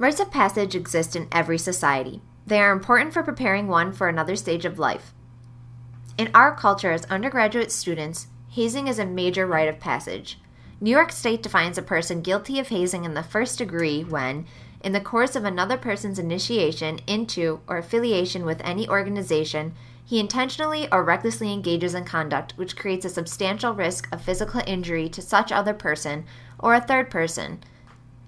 Rites of passage exist in every society. They are important for preparing one for another stage of life. In our culture as undergraduate students, hazing is a major rite of passage. New York State defines a person guilty of hazing in the first degree when, in the course of another person's initiation into or affiliation with any organization, he intentionally or recklessly engages in conduct which creates a substantial risk of physical injury to such other person or a third person,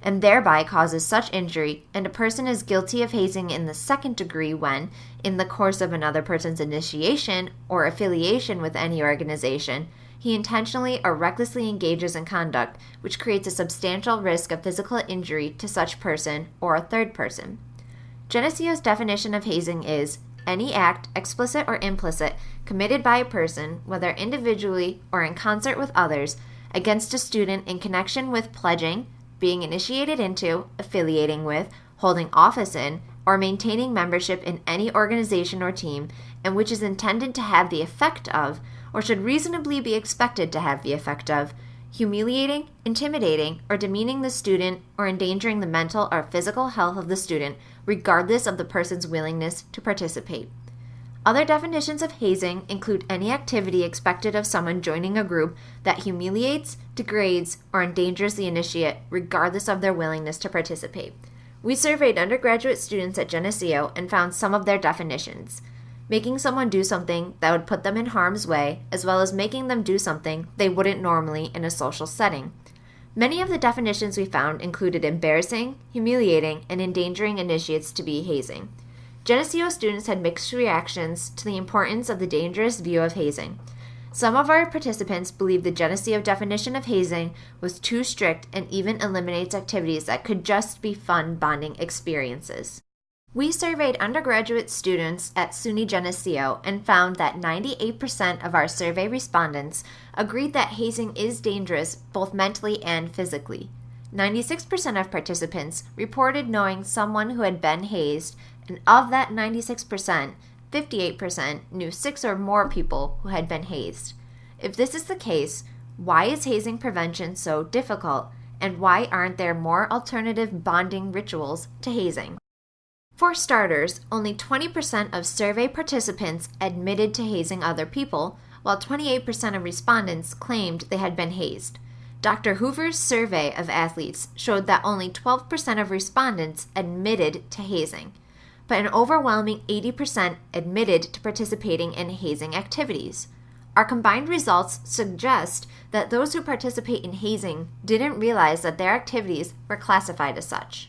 and thereby causes such injury, and a person is guilty of hazing in the second degree when, in the course of another person's initiation or affiliation with any organization, he intentionally or recklessly engages in conduct which creates a substantial risk of physical injury to such person or a third person. Geneseo's definition of hazing is any act, explicit or implicit, committed by a person, whether individually or in concert with others, against a student in connection with pledging, being initiated into, affiliating with, holding office in, or maintaining membership in any organization or team, and which is intended to have the effect of, or should reasonably be expected to have the effect of, humiliating, intimidating, or demeaning the student or endangering the mental or physical health of the student, regardless of the person's willingness to participate. Other definitions of hazing include any activity expected of someone joining a group that humiliates, degrades, or endangers the initiate, regardless of their willingness to participate. We surveyed undergraduate students at Geneseo and found some of their definitions. Making someone do something that would put them in harm's way, as well as making them do something they wouldn't normally in a social setting. Many of the definitions we found included embarrassing, humiliating, and endangering initiates to be hazing. Geneseo students had mixed reactions to the importance of the dangerous view of hazing. Some of our participants believed the Geneseo definition of hazing was too strict and even eliminates activities that could just be fun bonding experiences. We surveyed undergraduate students at SUNY Geneseo and found that 98% of our survey respondents agreed that hazing is dangerous both mentally and physically. 96% of participants reported knowing someone who had been hazed, and of that 96%, 58% knew 6 or more people who had been hazed. If this is the case, why is hazing prevention so difficult, and why aren't there more alternative bonding rituals to hazing? For starters, only 20% of survey participants admitted to hazing other people, while 28% of respondents claimed they had been hazed. Dr. Hoover's survey of athletes showed that only 12% of respondents admitted to hazing, but an overwhelming 80% admitted to participating in hazing activities. Our combined results suggest that those who participate in hazing didn't realize that their activities were classified as such.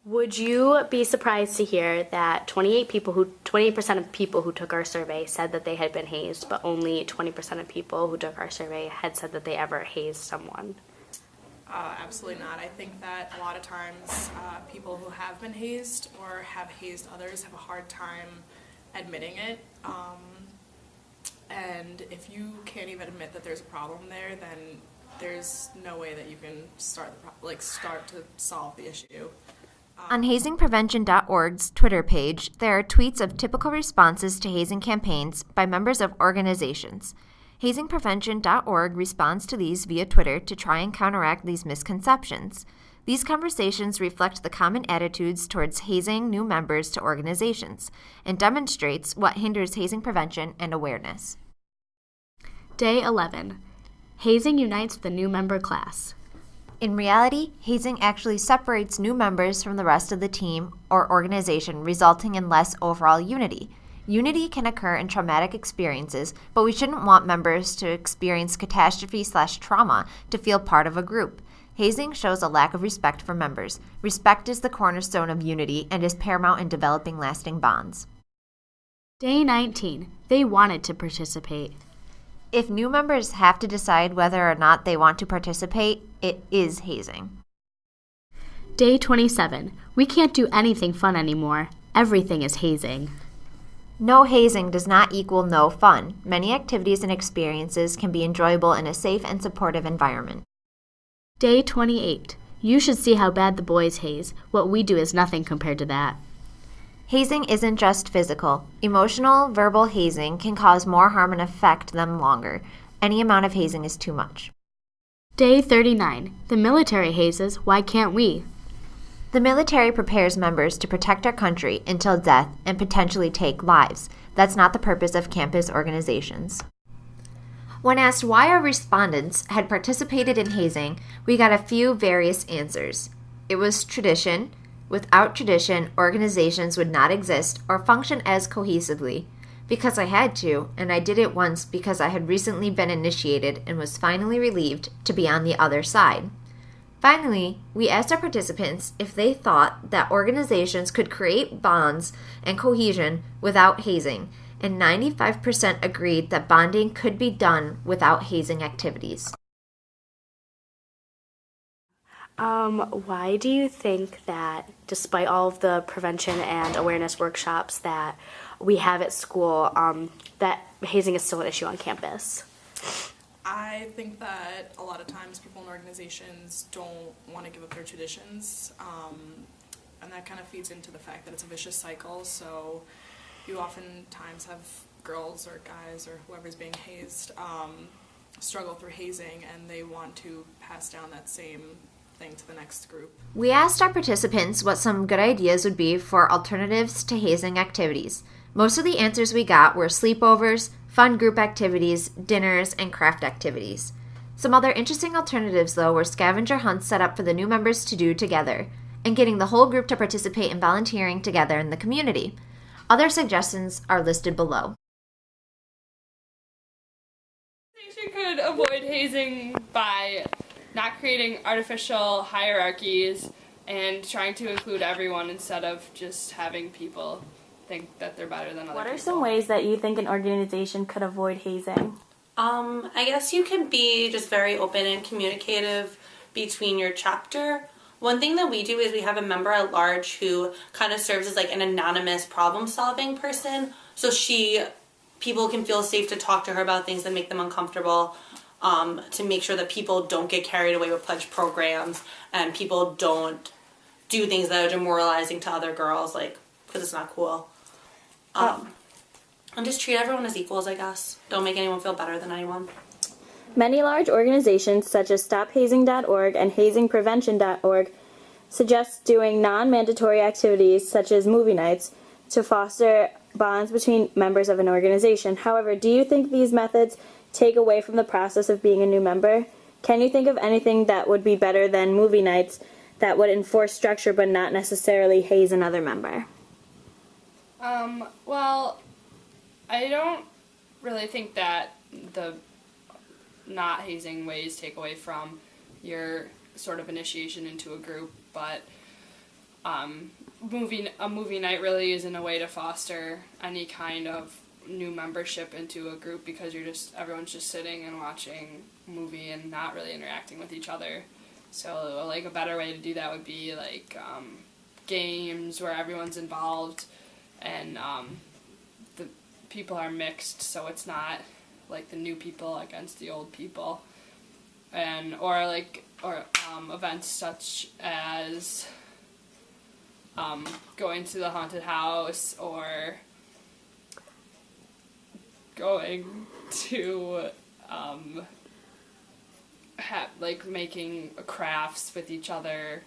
Would you be surprised to hear that 28% of people who took our survey said that they had been hazed, but only 20% of people who took our survey had said that they ever hazed someone? Absolutely not. I think that a lot of times people who have been hazed or have hazed others have a hard time admitting it. And if you can't even admit that there's a problem there, then there's no way that you can start to solve the issue. On HazingPrevention.org's Twitter page, there are tweets of typical responses to hazing campaigns by members of organizations. HazingPrevention.org responds to these via Twitter to try and counteract these misconceptions. These conversations reflect the common attitudes towards hazing new members to organizations and demonstrates what hinders hazing prevention and awareness. Day 11. Hazing unites the new member class. In reality, hazing actually separates new members from the rest of the team or organization, resulting in less overall unity. Unity can occur in traumatic experiences, but we shouldn't want members to experience catastrophe/trauma to feel part of a group. Hazing shows a lack of respect for members. Respect is the cornerstone of unity and is paramount in developing lasting bonds. Day 19. They wanted to participate. If new members have to decide whether or not they want to participate, it is hazing. Day 27. We can't do anything fun anymore. Everything is hazing. No hazing does not equal no fun. Many activities and experiences can be enjoyable in a safe and supportive environment. Day 28. You should see how bad the boys haze. What we do is nothing compared to that. Hazing isn't just physical. Emotional, verbal hazing can cause more harm and affect them longer. Any amount of hazing is too much. Day 39. The military hazes. Why can't we? The military prepares members to protect our country until death and potentially take lives. That's not the purpose of campus organizations. When asked why our respondents had participated in hazing, we got a few various answers. It was tradition. Without tradition, organizations would not exist or function as cohesively. Because I had to, and I did it once because I had recently been initiated and was finally relieved to be on the other side. Finally, we asked our participants if they thought that organizations could create bonds and cohesion without hazing, and 95% agreed that bonding could be done without hazing activities. Why do you think that, despite all of the prevention and awareness workshops that we have at school, that hazing is still an issue on campus? I think that a lot of times people in organizations don't want to give up their traditions, and that kind of feeds into the fact that it's a vicious cycle. So you oftentimes have girls or guys or whoever's being hazed struggle through hazing, and they want to pass down that same thing to the next group. We asked our participants what some good ideas would be for alternatives to hazing activities. Most of the answers we got were sleepovers, fun group activities, dinners, and craft activities. Some other interesting alternatives, though, were scavenger hunts set up for the new members to do together, and getting the whole group to participate in volunteering together in the community. Other suggestions are listed below. You could avoid hazing by not creating artificial hierarchies and trying to include everyone instead of just having people think that they're better than other people. What are some ways that you think an organization could avoid hazing? I guess you can be just very open and communicative between your chapter. One thing that we do is we have a member at large who kind of serves as like an anonymous problem-solving person. So people can feel safe to talk to her about things that make them uncomfortable, to make sure that people don't get carried away with pledge programs and people don't do things that are demoralizing to other girls, like, because it's not cool. And just treat everyone as equals, I guess. Don't make anyone feel better than anyone. Many large organizations such as StopHazing.org and HazingPrevention.org suggest doing non-mandatory activities such as movie nights to foster bonds between members of an organization. However, do you think these methods take away from the process of being a new member? Can you think of anything that would be better than movie nights that would enforce structure but not necessarily haze another member? Well, I don't really think that the not hazing ways take away from your sort of initiation into a group, but a movie night really isn't a way to foster any kind of new membership into a group because everyone's just sitting and watching a movie and not really interacting with each other. So like a better way to do that would be like games where everyone's involved and the people are mixed, so it's not like the new people against the old people, and or events such as going to the haunted house or going to making crafts with each other,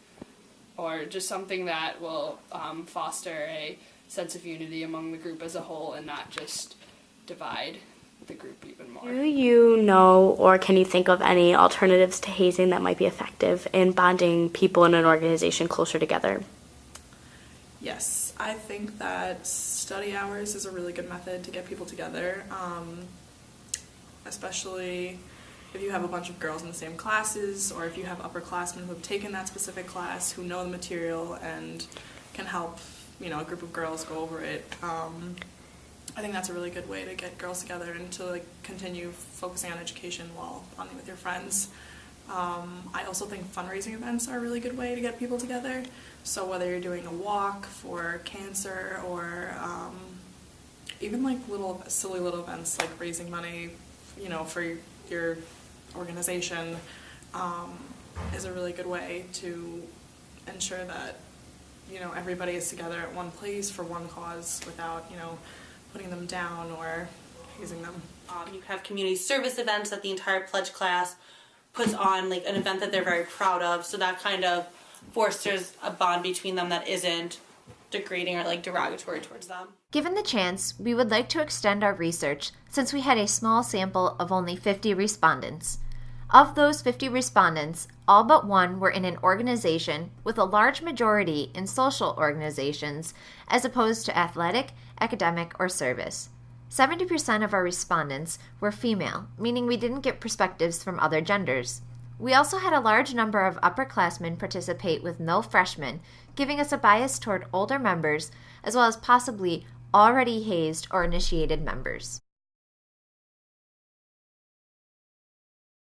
or just something that will foster a sense of unity among the group as a whole and not just divide the group even more. Do you know or can you think of any alternatives to hazing that might be effective in bonding people in an organization closer together? Yes, I think that study hours is a really good method to get people together, especially if you have a bunch of girls in the same classes, or if you have upperclassmen who have taken that specific class, who know the material and can help, a group of girls go over it. I think that's a really good way to get girls together and to continue focusing on education while bonding with your friends. I also think fundraising events are a really good way to get people together. So whether you're doing a walk for cancer or even silly little events like raising money, for your organization, is a really good way to ensure that everybody is together at one place for one cause without putting them down or hazing them. You have community service events that the entire pledge class puts on like an event that they're very proud of, so that kind of fosters a bond between them that isn't degrading or like derogatory towards them. Given the chance, we would like to extend our research since we had a small sample of only 50 respondents. Of those 50 respondents, all but one were in an organization, with a large majority in social organizations as opposed to athletic, academic, or service. 70% of our respondents were female, meaning we didn't get perspectives from other genders. We also had a large number of upperclassmen participate with no freshmen, giving us a bias toward older members, as well as possibly already hazed or initiated members.